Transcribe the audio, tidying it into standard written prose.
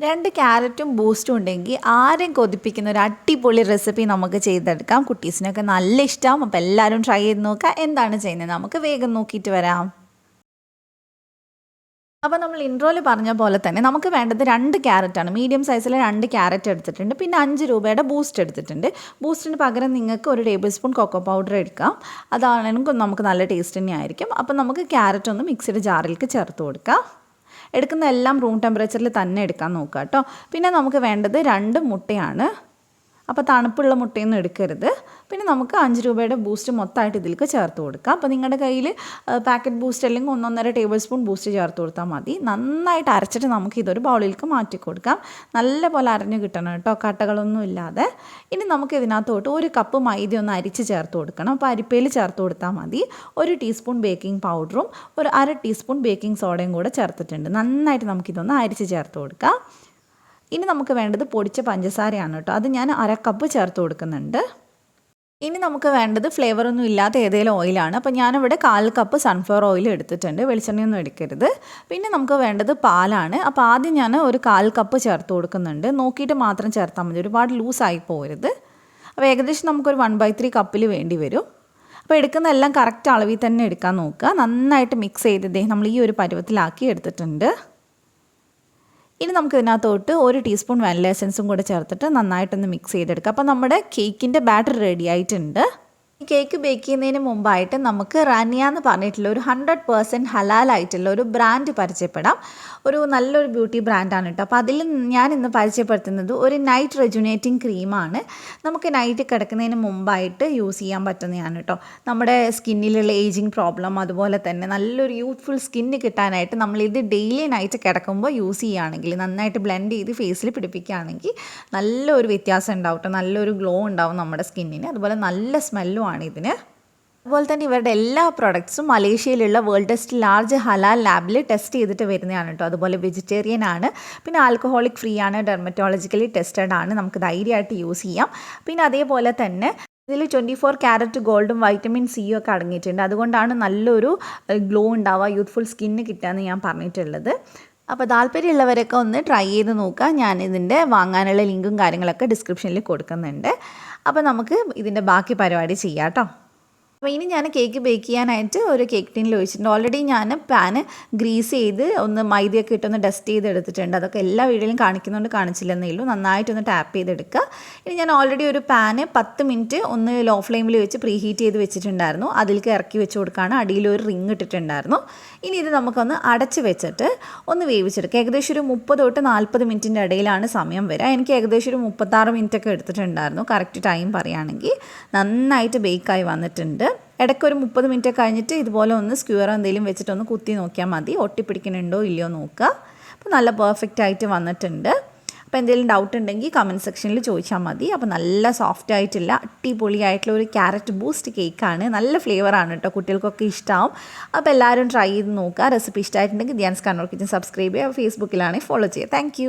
2 ക്യാരറ്റും ബൂസ്റ്റും ഉണ്ടെങ്കിൽ ആരെയും കൊതിപ്പിക്കുന്ന ഒരു അടിപൊളി റെസിപ്പി നമുക്ക് ചെയ്തെടുക്കാം. കുട്ടീസിനൊക്കെ നല്ല ഇഷ്ടമാവും. അപ്പോൾ എല്ലാവരും ട്രൈ ചെയ്ത് നോക്കുക. എന്താണ് ചെയ്യുന്നത് നമുക്ക് വേഗം നോക്കിയിട്ട് വരാം. അപ്പോൾ നമ്മൾ ഇൻട്രോയിൽ പറഞ്ഞ പോലെ തന്നെ നമുക്ക് വേണ്ടത് 2 ക്യാരറ്റാണ്. മീഡിയം സൈസിൽ 2 ക്യാരറ്റ് എടുത്തിട്ടുണ്ട്. പിന്നെ 5 രൂപയുടെ ബൂസ്റ്റ് എടുത്തിട്ടുണ്ട്. ബൂസ്റ്റിന് പകരം നിങ്ങൾക്ക് 1 ടേബിൾ സ്പൂൺ കൊക്കോ പൗഡർ എടുക്കാം. അതാണെങ്കിൽ നമുക്ക് നല്ല ടേസ്റ്റ് തന്നെയായിരിക്കും. അപ്പോൾ നമുക്ക് ക്യാരറ്റ് ഒന്ന് മിക്സിയുടെ ജാറിലേക്ക് ചേർത്ത് കൊടുക്കാം. എടുക്കുന്ന എല്ലാം റൂം ടെമ്പറേച്ചറിൽ തന്നെ എടുക്കാൻ നോക്കുക കേട്ടോ. പിന്നെ നമുക്ക് വേണ്ടത് 2 മുട്ടയാണ്. അപ്പോൾ തണുപ്പുള്ള മുട്ടയൊന്നും എടുക്കരുത്. പിന്നെ നമുക്ക് 5 രൂപയുടെ ബൂസ്റ്റ് മൊത്തമായിട്ട് ഇതിലേക്ക് ചേർത്ത് കൊടുക്കാം. അപ്പോൾ നിങ്ങളുടെ കയ്യിൽ പാക്കറ്റ് ബൂസ്റ്റ് അല്ലെങ്കിൽ 1.5 ടേബിൾ സ്പൂൺ ബൂസ്റ്റ് ചേർത്ത് കൊടുത്താൽ മതി. നന്നായിട്ട് അരച്ചിട്ട് നമുക്ക് ഇതൊരു ബൗളിലേക്ക് മാറ്റി കൊടുക്കാം. നല്ലപോലെ അരഞ്ഞ് കിട്ടണം കേട്ടോ, കട്ടകളൊന്നും ഇല്ലാതെ. ഇനി നമുക്ക് ഇതിനകത്തോട്ട് 1 കപ്പ് മൈദ ഒന്ന് അരിച്ച് ചേർത്ത് കൊടുക്കണം. അപ്പോൾ അരിപ്പയിൽ ചേർത്ത് കൊടുത്താൽ മതി. 1 ടീസ്പൂൺ ബേക്കിംഗ് പൗഡറും 1/2 ടീസ്പൂൺ ബേക്കിംഗ് സോഡയും കൂടെ ചേർത്തിട്ടുണ്ട്. നന്നായിട്ട് നമുക്കിതൊന്ന് അരിച്ച് ചേർത്ത് കൊടുക്കാം. ഇനി നമുക്ക് വേണ്ടത് പൊടിച്ച പഞ്ചസാരയാണ് കേട്ടോ. അത് ഞാൻ 1/2 കപ്പ് ചേർത്ത് കൊടുക്കുന്നുണ്ട്. ഇനി നമുക്ക് വേണ്ടത് ഫ്ലേവറൊന്നും ഇല്ലാത്ത ഏതെങ്കിലും ഓയിലാണ്. അപ്പോൾ ഞാനിവിടെ 1/4 കപ്പ് സൺഫ്ലവർ ഓയിൽ എടുത്തിട്ടുണ്ട്. വെളിച്ചെണ്ണയൊന്നും എടുക്കരുത്. പിന്നെ നമുക്ക് വേണ്ടത് പാലാണ്. അപ്പോൾ ആദ്യം ഞാൻ 1/4 കപ്പ് ചേർത്ത് കൊടുക്കുന്നുണ്ട്. നോക്കിയിട്ട് മാത്രം ചേർത്താൽ മതി, ഒരുപാട് ലൂസായി പോകരുത്. അപ്പോൾ ഏകദേശം നമുക്കൊരു 1/3 കപ്പിൽ വേണ്ടി വരും. അപ്പോൾ എടുക്കുന്ന എല്ലാം കറക്റ്റ് അളവിൽ തന്നെ എടുക്കാൻ നോക്കുക. നന്നായിട്ട് മിക്സ് ചെയ്തതേ നമ്മൾ ഈ ഒരു പരുവത്തിലാക്കി എടുത്തിട്ടുണ്ട്. ഇനി നമുക്ക് ഇതിനകത്തോട്ട് 1 ടീസ്പൂൺ വാനില എസൻസും കൂടെ ചേർത്തിട്ട് നന്നായിട്ടൊന്ന് മിക്സ് ചെയ്തെടുക്കുക. അപ്പോൾ നമ്മുടെ കേക്കിൻ്റെ ബാറ്റർ റെഡി ആയിട്ടുണ്ട്. ഈ കേക്ക് ബേക്ക് ചെയ്യുന്നതിന് മുമ്പായിട്ട് നമുക്ക് റാനിയ എന്ന് പറഞ്ഞിട്ടുള്ള ഒരു 100% ഹലാലായിട്ടുള്ള ഒരു ബ്രാൻഡ് പരിചയപ്പെടാം. ഒരു നല്ലൊരു ബ്യൂട്ടി ബ്രാൻഡാണ് കേട്ടോ. അപ്പോൾ അതിൽ ഞാൻ ഇന്ന് പരിചയപ്പെടുത്തുന്നത് ഒരു നൈറ്റ് റെജുനേറ്റിംഗ് ക്രീമാണ്. നമുക്ക് നൈറ്റ് കിടക്കുന്നതിന് മുമ്പായിട്ട് യൂസ് ചെയ്യാൻ പറ്റുന്നതാണ് കേട്ടോ. നമ്മുടെ സ്കിന്നിലുള്ള ഏജിങ് പ്രോബ്ലം, അതുപോലെ തന്നെ നല്ലൊരു യൂത്ത്ഫുൾ സ്കിന്ന് കിട്ടാനായിട്ട് നമ്മളിത് ഡെയിലി നൈറ്റ് കിടക്കുമ്പോൾ യൂസ് ചെയ്യുകയാണെങ്കിൽ, നന്നായിട്ട് ബ്ലെൻഡ് ചെയ്ത് ഫേസിൽ പിടിപ്പിക്കുകയാണെങ്കിൽ നല്ലൊരു വ്യത്യാസം ഉണ്ടാവും കേട്ടോ. നല്ലൊരു ഗ്ലോ ഉണ്ടാവും നമ്മുടെ സ്കിന്നിന്. അതുപോലെ നല്ല സ്മെല്ലും ആണ് ഇതിന്. അതുപോലെ തന്നെ ഇവരുടെ എല്ലാ പ്രൊഡക്ട്സും മലേഷ്യയിലുള്ള വേൾഡസ്റ്റ് ലാർജ് ഹലാൽ ലാബിൽ ടെസ്റ്റ് ചെയ്തിട്ട് വരുന്നതാണ് കേട്ടോ. അതുപോലെ വെജിറ്റേറിയൻ ആണ്, പിന്നെ ആൽക്കഹോളിക് ഫ്രീ ആണ്, ഡെർമറ്റോളജിക്കലി ടെസ്റ്റഡ് ആണ്, നമുക്ക് ധൈര്യമായിട്ട് യൂസ് ചെയ്യാം. പിന്നെ അതേപോലെ തന്നെ ഇതിൽ 24 ക്യാരറ്റ് ഗോൾഡും വൈറ്റമിൻ സിയും ഒക്കെ അടങ്ങിയിട്ടുണ്ട്. അതുകൊണ്ടാണ് നല്ലൊരു ഗ്ലോ ഉണ്ടാവുക, യൂത്ത്ഫുൾ സ്കിന്ന് കിട്ടുകയെന്ന് ഞാൻ പറഞ്ഞിട്ടുള്ളത്. അപ്പോൾ താല്പര്യമുള്ളവരൊക്കെ ഒന്ന് ട്രൈ ചെയ്ത് നോക്കുക. ഞാനിതിൻ്റെ വാങ്ങാനുള്ള ലിങ്കും കാര്യങ്ങളൊക്കെ ഡിസ്ക്രിപ്ഷനിൽ കൊടുക്കുന്നുണ്ട്. അപ്പോൾ നമുക്ക് ഇതിൻ്റെ ബാക്കി പരിപാടി ചെയ്യാം കേട്ടോ. അപ്പോൾ ഇനി ഞാൻ കേക്ക് ബേക്ക് ചെയ്യാനായിട്ട് ഒരു കേക്ക് ടിന്നിൽ ഒഴിച്ചിട്ടുണ്ട്. ഓൾറെഡി ഞാൻ പാന് ഗ്രീസ് ചെയ്ത് ഒന്ന് മൈദയൊക്കെ ഇട്ടൊന്ന് ഡസ്റ്റ് ചെയ്ത് എടുത്തിട്ടുണ്ട്. അതൊക്കെ എല്ലാ വീഡിയോയിലും കാണിക്കുന്നുണ്ട്, കാണിച്ചില്ലെന്നേ ഉള്ളൂ. നന്നായിട്ടൊന്ന് ടാപ്പ് ചെയ്തെടുക്കുക. ഇനി ഞാൻ ഓൾറെഡി ഒരു പാന് 10 മിനിറ്റ് ഒന്ന് ലോ ഫ്ലെയിമിൽ വെച്ച് പ്രീ ഹീറ്റ് ചെയ്ത് വെച്ചിട്ടുണ്ടായിരുന്നു. അതിലേക്ക് ഇറക്കി വെച്ച് കൊടുക്കുകയാണ്. അടിയിൽ ഒരു റിങ് ഇട്ടിട്ടുണ്ടായിരുന്നു. ഇനി ഇത് നമുക്കൊന്ന് അടച്ച് വെച്ചിട്ട് ഒന്ന് വേവിച്ചെടുക്കുക. ഏകദേശം ഒരു 30 തൊട്ട് 40 മിനിറ്റിൻ്റെ ഇടയിലാണ് സമയം വരിക. എനിക്ക് ഏകദേശം ഒരു 36 മിനിറ്റൊക്കെ എടുത്തിട്ടുണ്ടായിരുന്നു, കറക്റ്റ് ടൈം പറയുകയാണെങ്കിൽ. നന്നായിട്ട് ബേക്കായി വന്നിട്ടുണ്ട്. ഇടയ്ക്ക് ഒരു 30 മിനിറ്റ് കഴിഞ്ഞിട്ട് ഇതുപോലെ ഒന്ന് സ്ക്യൂറോ എന്തെങ്കിലും വെച്ചിട്ടൊന്ന് കുത്തി നോക്കിയാൽ മതി, ഒട്ടിപ്പിടിക്കുന്നുണ്ടോ ഇല്ലയോ നോക്കുക. അപ്പോൾ നല്ല പെർഫെക്റ്റ് ആയിട്ട് വന്നിട്ടുണ്ട്. അപ്പോൾ എന്തെങ്കിലും ഡൗട്ട് ഉണ്ടെങ്കിൽ കമൻറ്റ് സെക്ഷനിൽ ചോദിച്ചാൽ മതി. അപ്പോൾ നല്ല സോഫ്റ്റ് ആയിട്ടുള്ള അടിപൊളിയായിട്ടുള്ള ഒരു ക്യാരറ്റ് ബൂസ്റ്റ് കേക്കാണ്. നല്ല ഫ്ലേവറാണ് കേട്ടോ, കുട്ടികൾക്കൊക്കെ ഇഷ്ടമാവും. അപ്പോൾ എല്ലാവരും ട്രൈ ചെയ്ത് നോക്കുക. റെസിപ്പി ഇഷ്ടമായിട്ടുണ്ടെങ്കിൽ ധ്യാൻസ് കണ്ണൂർ കിച്ചൻ സബ്സ്ക്രൈബ് ചെയ്യുക. ഫേസ്ബുക്കിലാണെങ്കിൽ ഫോളോ ചെയ്യുക. താങ്ക്